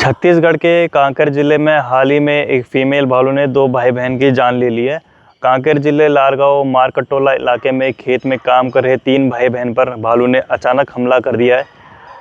छत्तीसगढ़ के कांकेर जिले में हाल ही में एक फीमेल भालू ने दो भाई बहन की जान ले ली है। कांकेर जिले लारगांव मारकटोला इलाके में खेत में काम कर रहे 3 भाई बहन पर भालू ने अचानक हमला कर दिया है।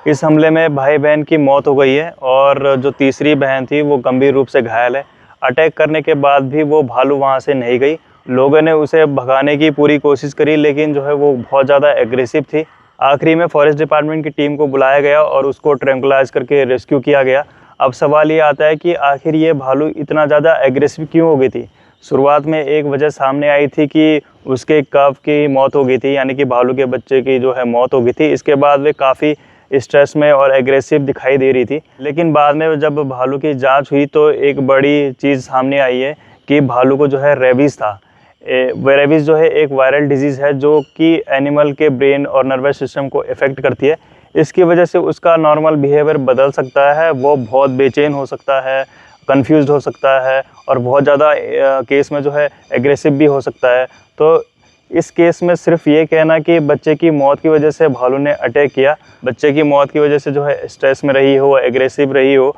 इस हमले में भाई बहन की मौत हो गई है और जो तीसरी बहन थी वो गंभीर रूप से घायल है। अटैक करने के बाद भी वो भालू वहाँ से नहीं गई। लोगों ने उसे भगाने की पूरी कोशिश करी, लेकिन जो है वो बहुत ज़्यादा एग्रेसिव थी। आखिरी में फॉरेस्ट डिपार्टमेंट की टीम को बुलाया गया और उसको ट्रैंकुलाइज करके रेस्क्यू किया गया। अब सवाल ये आता है कि आखिर ये भालू इतना ज़्यादा एग्रेसिव क्यों हो गई थी। शुरुआत में एक वजह सामने आई थी कि उसके कफ की मौत हो गई थी, यानी कि भालू के बच्चे की जो है मौत हो गई थी। इसके बाद वे काफ़ी स्ट्रेस में और एग्रेसिव दिखाई दे रही थी। लेकिन बाद में जब भालू की जांच हुई तो एक बड़ी चीज़ सामने आई है कि भालू को जो है रेबीज़ था। रेबीज़ जो है एक वायरल डिजीज़ है जो कि एनिमल के ब्रेन और नर्वस सिस्टम को इफ़ेक्ट करती है। इसकी वजह से उसका नॉर्मल बिहेवियर बदल सकता है, वो बहुत बेचैन हो सकता है, कंफ्यूज्ड हो सकता है और बहुत ज़्यादा केस में जो है एग्रेसिव भी हो सकता है। तो इस केस में सिर्फ ये कहना कि बच्चे की मौत की वजह से भालू ने अटैक किया, बच्चे की मौत की वजह से जो है स्ट्रेस में रही हो, एग्रेसिव रही हो,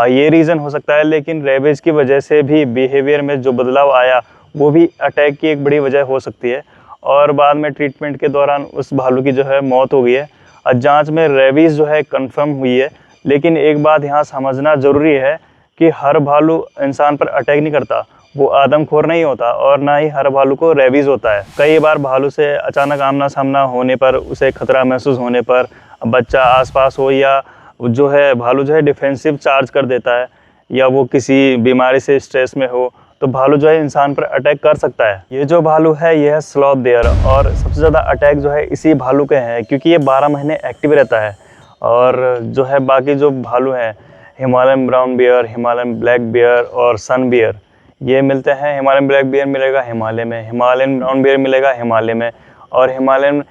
ये रीज़न हो सकता है। लेकिन रेबीज़ की वजह से भी बिहेवियर में जो बदलाव आया वो भी अटैक की एक बड़ी वजह हो सकती है और बाद में ट्रीटमेंट के दौरान उस भालू की जो है मौत हो गई है। जांच में रेबीज़ जो है कंफर्म हुई है। लेकिन एक बात यहाँ समझना ज़रूरी है कि हर भालू इंसान पर अटैक नहीं करता, वो आदमखोर नहीं होता और ना ही हर भालू को रेबीज़ होता है। कई बार भालू से अचानक आमना सामना होने पर, उसे खतरा महसूस होने पर, बच्चा आसपास हो या जो है भालू जो है डिफेंसिव चार्ज कर देता है या वो किसी बीमारी से स्ट्रेस में हो तो भालू जो है इंसान पर अटैक कर सकता है। ये जो भालू है ये है स्लॉथ बेयर और सबसे ज़्यादा अटैक जो है इसी भालू के हैं क्योंकि ये 12 महीने एक्टिव रहता है। और जो है बाकी जो भालू हैं Himalayan brown bear, Himalayan black bear और सन बियर, ये मिलते हैं। हिमालयन ब्लैक बियर मिलेगा हिमालय में, हिमालयन ब्राउन बियर मिलेगा हिमालय में और हिमालयन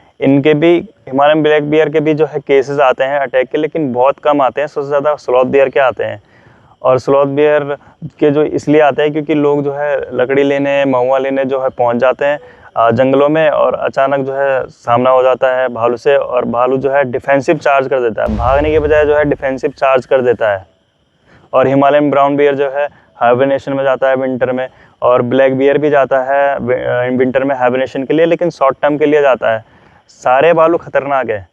ब्लैक बियर के भी जो है केसेस आते हैं अटैक के, लेकिन बहुत कम आते हैं। सबसे ज़्यादा स्लॉथ बियर के आते हैं और स्लॉथ बियर के जो इसलिए आते हैं क्योंकि लोग जो है लकड़ी लेने, महुआ लेने जो है पहुंच जाते हैं जंगलों में और अचानक जो है सामना हो जाता है भालू से और भालू जो है डिफेंसिव चार्ज कर देता है, भागने के बजाय जो है डिफेंसिव चार्ज कर देता है। और हिमालयन ब्राउन बियर जो है हाइबरनेशन में जाता है विंटर में और ब्लैक बियर भी जाता है विंटर में हाइबरनेशन के लिए, लेकिन शॉर्ट टर्म के लिए जाता है। सारे भालू खतरनाक है।